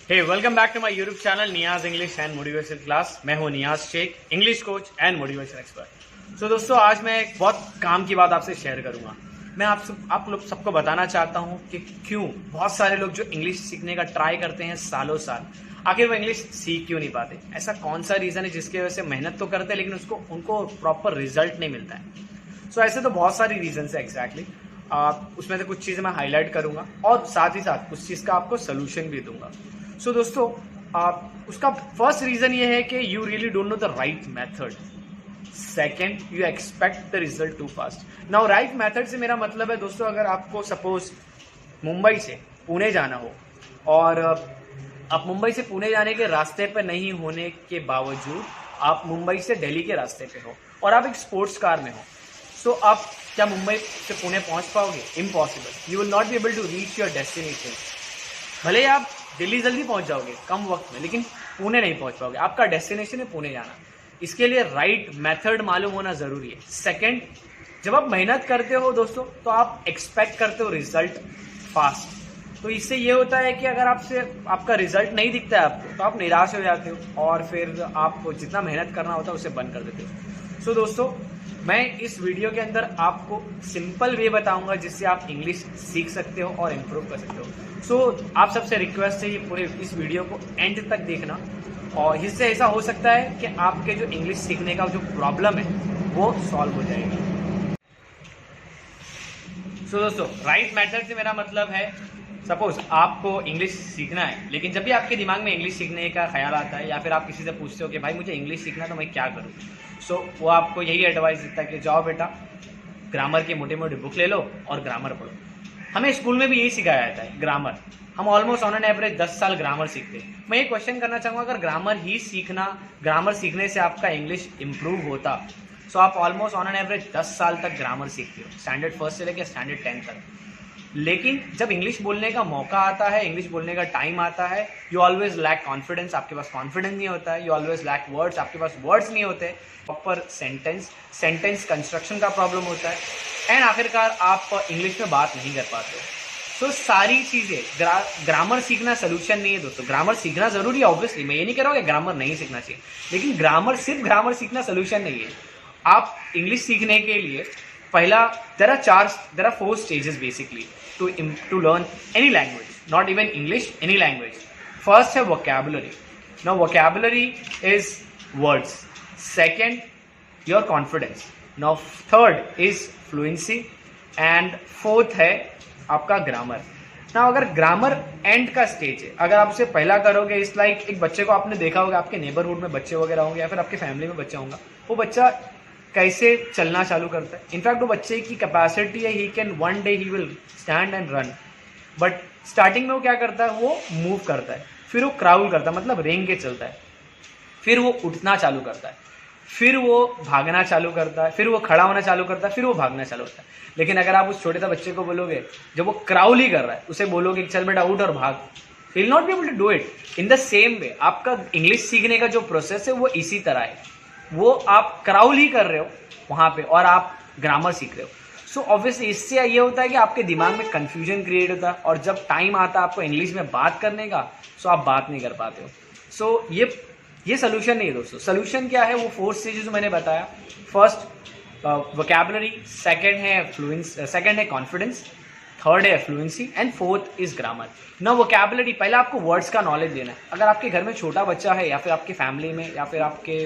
Hey welcome back to my YouTube channel Niyaz English and motivation class. मैं हूं Niyaz Shaikh, English coach and motivation expert. So दोस्तों, आज मैं एक बहुत काम की बात आपसे शेयर करूंगा। मैं आप लोग सबको बताना चाहता हूं कि क्यों बहुत सारे लोग जो इंग्लिश सीखने का ट्राई करते हैं सालों साल, आखिर वो इंग्लिश सीख क्यों नहीं पाते। ऐसा कौन सा रीज़न है जिसकी वजह से मेहनत तो करते हैं लेकिन उनको प्रॉपर रिजल्ट नहीं मिलता है। सो ऐसे तो बहुत सारी रीजन है एग्जैक्टली। उसमें से कुछ चीज़ें मैं हाईलाइट करूंगा और साथ ही साथ उस चीज़ का आपको सोल्यूशन भी दूंगा। सो दोस्तों, उसका फर्स्ट रीजन ये है कि you really don't know the right method. Second, you expect the result too fast. Now right method से मेरा मतलब है दोस्तों, अगर आपको सपोज मुंबई से पुणे जाना हो और आप मुंबई से पुणे जाने के रास्ते पे नहीं होने के बावजूद आप मुंबई से दिल्ली के रास्ते पे हो और आप एक स्पोर्ट्स कार में हो, सो आप क्या मुंबई से पुणे पहुंच पाओगे? Impossible. You will not be able to reach your destination. भले ही आप दिल्ली जल्दी पहुंच जाओगे कम वक्त में, लेकिन पुणे नहीं पहुंच पाओगे। आपका डेस्टिनेशन है पुणे जाना। इसके लिए राइट मेथड मालूम होना जरूरी है। सेकंड, जब आप मेहनत करते हो दोस्तों तो आप एक्सपेक्ट करते हो रिजल्ट फास्ट। तो इससे ये होता है कि अगर आपका रिजल्ट नहीं दिखता है आपको, तो आप निराश हो जाते हो और फिर आप जितना मेहनत करना होता है उसे बंद कर देते हो। सो दोस्तों, मैं इस वीडियो के अंदर आपको सिंपल वे बताऊंगा जिससे आप इंग्लिश सीख सकते हो और इम्प्रूव कर सकते हो। सो आप सबसे रिक्वेस्ट है ये पूरे इस वीडियो को एंड तक देखना, और इससे ऐसा हो सकता है कि आपके जो इंग्लिश सीखने का जो प्रॉब्लम है वो सॉल्व हो जाएगा। सो दोस्तों, राइट मेथड से मेरा मतलब है, सपोज आपको इंग्लिश सीखना है, लेकिन जब भी आपके दिमाग में इंग्लिश सीखने का ख्याल आता है या फिर आप किसी से पूछते हो कि भाई मुझे इंग्लिश सीखना तो मैं क्या करूँ, सो वो आपको यही एडवाइस देता है कि जाओ बेटा, ग्रामर की मोटी मोटी बुक ले लो और ग्रामर पढ़ो। हमें स्कूल में भी यही सिखाया जाता है, ग्रामर। हम ऑलमोस्ट ऑन एन एवरेज 10 साल ग्रामर सीखते हैं। मैं ये क्वेश्चन करना चाहूँगा, अगर ग्रामर सीखने से आपका इंग्लिश इंप्रूव होता, सो आप ऑलमोस्ट ऑन एन एवरेज 10 साल तक ग्रामर सीखते हो, स्टैंडर्ड फर्स्ट से लेकर स्टैंडर्ड 10 तक। लेकिन जब इंग्लिश बोलने का मौका आता है, इंग्लिश बोलने का टाइम आता है, यू ऑलवेज लैक कॉन्फिडेंस। आपके पास कॉन्फिडेंस नहीं होता है। यू ऑलवेज लैक वर्ड्स, आपके पास वर्ड्स नहीं होते। प्रॉपर सेंटेंस कंस्ट्रक्शन का प्रॉब्लम होता है, एंड आखिरकार आप इंग्लिश में बात नहीं कर पाते। सो सारी चीज़ें ग्रामर सीखना सोल्यूशन नहीं है दोस्तों। ग्रामर सीखना जरूरी है ऑब्वियसली, मैं ये नहीं कह रहा हूँ कि ग्रामर नहीं सीखना चाहिए, लेकिन सिर्फ ग्रामर सीखना सोल्यूशन नहीं है। आप इंग्लिश सीखने के लिए पहला there are 4 stages basically to learn any language, not even English, any language. First है vocabulary. Now vocabulary is words. Second, your confidence. Now third is fluency, and fourth है आपका grammar. Now अगर grammar and का stage है, अगर आप उसे पहला करोगे, इस लाइक एक बच्चे को आपने देखा होगा, आपके नेबरहुड में बच्चे वगैरह होंगे या फिर आपके फैमिली में बच्चा होगा, वो बच्चा कैसे चलना चालू करता है। इनफैक्ट वो बच्चे की कैपेसिटी है, he can one day he will stand and run, but starting में वो क्या करता है, वो मूव करता है, फिर वो क्राउल करता है, मतलब रेंग के चलता है, फिर वो उठना चालू करता है, फिर वो भागना चालू करता है, फिर वो खड़ा होना चालू करता है, फिर वो भागना चालू होता है। लेकिन अगर आप उस छोटे सा बच्चे को बोलोगे, जब वो क्राउल ही कर रहा है, उसे बोलोगे चल बेटा उठ और भाग, he will not be able to do it. In the same way आपका इंग्लिश सीखने का जो प्रोसेस है वो इसी तरह है। वो आप क्राउल ही कर रहे हो वहाँ पे और आप ग्रामर सीख रहे हो। सो ऑब्वियसली इससे ये होता है कि आपके दिमाग में कंफ्यूजन क्रिएट होता है, और जब टाइम आता है आपको इंग्लिश में बात करने का, सो आप बात नहीं कर पाते हो। सो ये सोल्यूशन नहीं है दोस्तों। सोल्यूशन क्या है? वो 4 स्टेजेस मैंने बताया। फर्स्ट वोकैबुलरी, सेकंड है कॉन्फिडेंस, थर्ड है fluency, and fourth is grammar. ना वोकैबुलरी, पहले आपको वर्ड्स का नॉलेज देना है। अगर आपके घर में छोटा बच्चा है या फिर आपके फैमिली में या फिर आपके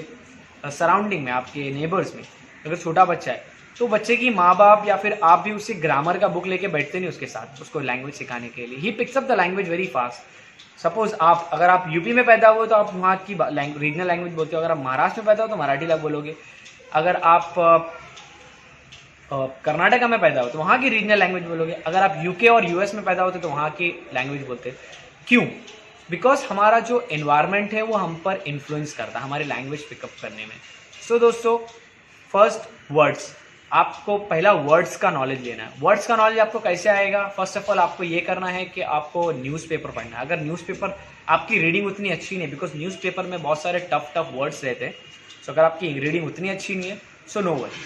सराउंडिंग में, आपके नेबर्स में अगर छोटा बच्चा है, तो बच्चे की माँ बाप या फिर आप भी उसे ग्रामर का बुक लेके बैठते नहीं उसके साथ, उसको लैंग्वेज सिखाने के लिए। He picks up the language very fast. Suppose अगर आप यूपी में पैदा हुए तो आप वहाँ की रीजनल लैंग्वेज बोलते हो, अगर आप महाराष्ट्र में पैदा हो तो मराठी बोलोगे, अगर आप कर्नाटका में पैदा हो तो वहाँ की रीजनल लैंग्वेज बोलोगे, अगर आप यूके और यूएस में पैदा होते तो वहाँ की लैंग्वेज बोलते। क्यों? बिकॉज हमारा जो एनवायरनमेंट है वो हम पर इन्फ्लुएंस करता है हमारी लैंग्वेज पिकअप करने में। सो दोस्तों, फर्स्ट वर्ड्स, आपको पहला वर्ड्स का नॉलेज लेना है। वर्ड्स का नॉलेज आपको कैसे आएगा? फर्स्ट ऑफ ऑल आपको ये करना है कि आपको न्यूज़पेपर पढ़ना है। अगर न्यूज़पेपर आपकी रीडिंग उतनी अच्छी नहीं, बिकॉज न्यूज़पेपर में बहुत सारे टफ वर्ड्स रहते हैं, सो अगर आपकी रीडिंग उतनी अच्छी नहीं है, so no worry,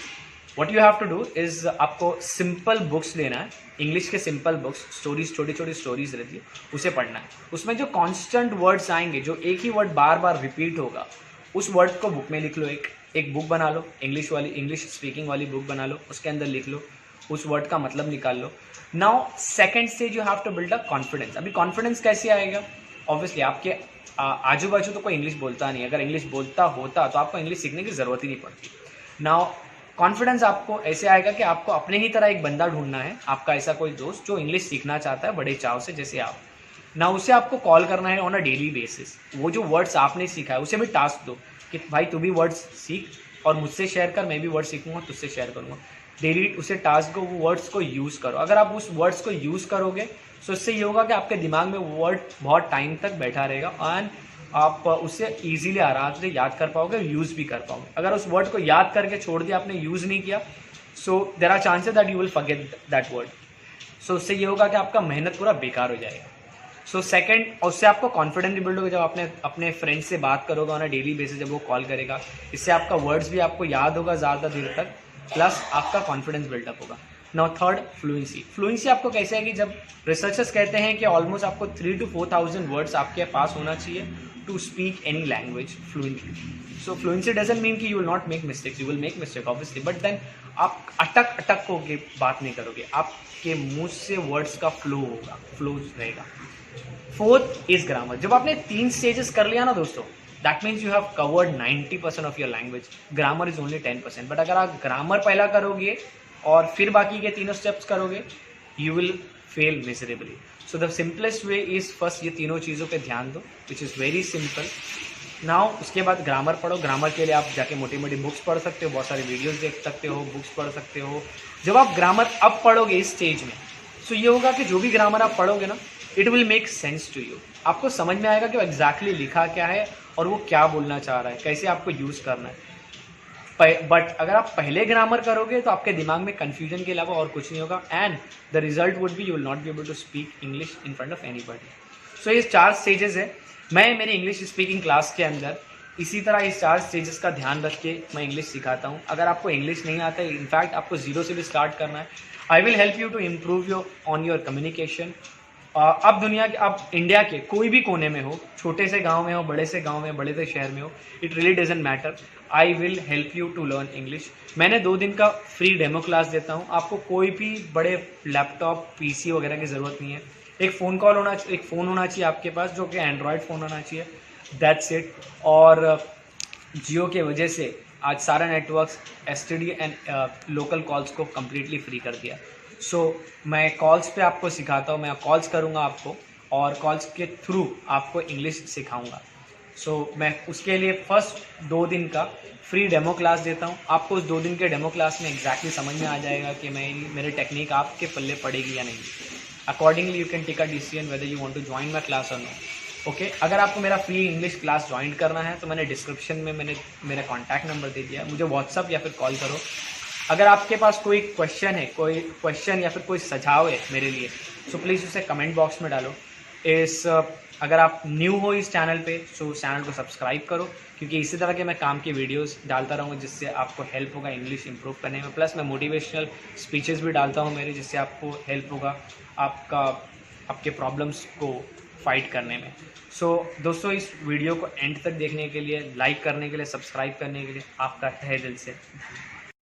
what you have to do is आपको सिंपल बुक्स लेना है, इंग्लिश के सिंपल बुक्स, स्टोरीज, छोटी छोटी स्टोरीज रहती है, उसे पढ़ना है। उसमें जो कॉन्स्टेंट वर्ड्स आएंगे, जो एक ही वर्ड बार बार रिपीट होगा, उस वर्ड को बुक में लिख लो। एक बुक बना लो, इंग्लिश स्पीकिंग वाली बुक बना लो, उसके अंदर लिख लो, उस वर्ड का मतलब निकाल लो। Now second stage you have to build a confidence. अभी कॉन्फिडेंस कैसे आएगा? ऑब्वियसली आपके आजू बाजू तो कोई इंग्लिश बोलता नहीं, अगर इंग्लिश बोलता होता तो आपको इंग्लिश सीखने की ज़रूरत ही नहीं पड़ती। नाउ कॉन्फिडेंस आपको ऐसे आएगा कि आपको अपने ही तरह एक बंदा ढूंढना है, आपका ऐसा कोई दोस्त जो इंग्लिश सीखना चाहता है बड़े चाव से, जैसे आप ना। उसे आपको कॉल करना है ऑन अ डेली बेसिस। वो जो वर्ड्स आपने सीखा है उसे भी टास्क दो कि भाई तू भी वर्ड्स सीख और मुझसे शेयर कर, मैं भी वर्ड सीखूंगा, तुझसे शेयर करूंगा। डेली उसे टास्क दो, वो वर्ड्स को यूज़ करो। अगर आप उस वर्ड्स को यूज़ करोगे तो इससे ये होगा कि आपके दिमाग में वो वर्ड बहुत टाइम तक बैठा रहेगा एंड आप उसे ईजिली आराम से याद कर पाओगे, यूज़ भी कर पाओगे। अगर उस वर्ड को याद करके छोड़ दिया, आपने यूज़ नहीं किया, so there are chances that you will forget that word. So उससे ये होगा कि आपका मेहनत पूरा बेकार हो जाएगा। सो सेकंड, उससे आपको कॉन्फिडेंस भी बिल्ड होगा जब आपने अपने फ्रेंड से बात करोगे ऑन अ डेली बेसिस, जब वो कॉल करेगा, इससे आपका वर्ड्स भी आपको याद होगा ज़्यादा देर तक, प्लस आपका कॉन्फिडेंस बिल्डअप होगा। Now third, fluency. फ्लुएंसी आपको कैसे है कि जब रिसर्चर्स कहते हैं कि ऑलमोस्ट आपको 3,000 to 4,000 वर्ड्स आपके पास होना चाहिए to speak any language fluently. So fluency doesn't mean कि you will not make mistakes, you will make mistake obviously, but then आप अटक होके बात नहीं करोगे, आपके मुंह से वर्ड्स का फ्लो होगा, फ्लो रहेगा। Fourth is grammar. जब आपने 3 स्टेजेस कर लिया ना दोस्तों, that means you have covered 90% of your language. Grammar is only 10%। But अगर आप ग्रामर पहला करोगे और फिर बाकी के तीनों स्टेप्स करोगे, you will fail miserably. So the simplest way is first ये तीनों चीज़ों पे ध्यान दो, which is very simple. Now उसके बाद ग्रामर पढ़ो। ग्रामर के लिए आप जाके मोटी मोटी बुक्स पढ़ सकते हो, बहुत सारे वीडियोस देख सकते हो, बुक्स पढ़ सकते हो। जब आप ग्रामर अब पढ़ोगे इस स्टेज में, सो ये होगा कि जो भी ग्रामर आप पढ़ोगे ना, it will make sense to you. आपको समझ में आएगा कि वो एग्जैक्टली लिखा क्या है और वो क्या बोलना चाह रहा है, कैसे आपको यूज़ करना है। बट अगर आप पहले ग्रामर करोगे तो आपके दिमाग में कन्फ्यूजन के अलावा और कुछ नहीं होगा, and the result would be you will not be able to speak English in front of anybody. So ये 4 स्टेजेस है। मैं मेरी इंग्लिश स्पीकिंग क्लास के अंदर इसी तरह इस 4 स्टेजेस का ध्यान रख के मैं इंग्लिश सिखाता हूँ। अगर आपको इंग्लिश नहीं आता है, इनफैक्ट आपको 0 से भी स्टार्ट करना है, I will help you to improve your communication. अब दुनिया के, अब इंडिया के कोई भी कोने में हो, छोटे से गांव में हो, बड़े से गांव में, बड़े से शहर में हो, it really doesn't matter, I will help you to learn English. मैंने 2 दिन का फ्री डेमो क्लास देता हूँ। आपको कोई भी बड़े लैपटॉप, पीसी वगैरह की ज़रूरत नहीं है। एक फ़ोन होना चाहिए आपके पास, जो कि एंड्रॉयड फ़ोन होना चाहिए, दैट्स इट। और जियो के वजह से आज सारा networks STD and local calls को कम्प्लीटली फ्री कर दिया। सो मैं कॉल्स पे आपको सिखाता हूँ, मैं कॉल्स करूँगा आपको और कॉल्स के थ्रू आपको इंग्लिश सिखाऊंगा। सो मैं उसके लिए फर्स्ट 2 दिन का फ्री डेमो क्लास देता हूँ। आपको उस 2 दिन के डेमो क्लास में एग्जैक्टली समझ में आ जाएगा कि मेरी टेक्निक आपके पल्ले पड़ेगी या नहीं। Accordingly you can take a decision whether you want to join my class और नो। ओके, अगर आपको मेरा फ्री इंग्लिश क्लास ज्वाइन करना है तो मैंने डिस्क्रिप्शन में मेरा कॉन्टैक्ट नंबर दे दिया है, मुझे व्हाट्सअप या फिर कॉल करो। अगर आपके पास कोई क्वेश्चन या फिर कोई सुझाव है मेरे लिए, सो प्लीज़ उसे कमेंट बॉक्स में डालो। अगर आप न्यू हो इस चैनल पे, सो चैनल को सब्सक्राइब करो, क्योंकि इसी तरह के मैं काम की वीडियोस डालता रहूँगा जिससे आपको हेल्प होगा इंग्लिश इंप्रूव करने में। प्लस मैं मोटिवेशनल स्पीचेस भी डालता हूँ मेरे, जिससे आपको हेल्प होगा आपके प्रॉब्लम्स को फाइट करने में। सो दोस्तों, इस वीडियो को एंड तक देखने के लिए, लाइक करने के लिए, सब्सक्राइब करने के लिए आपका तहे दिल से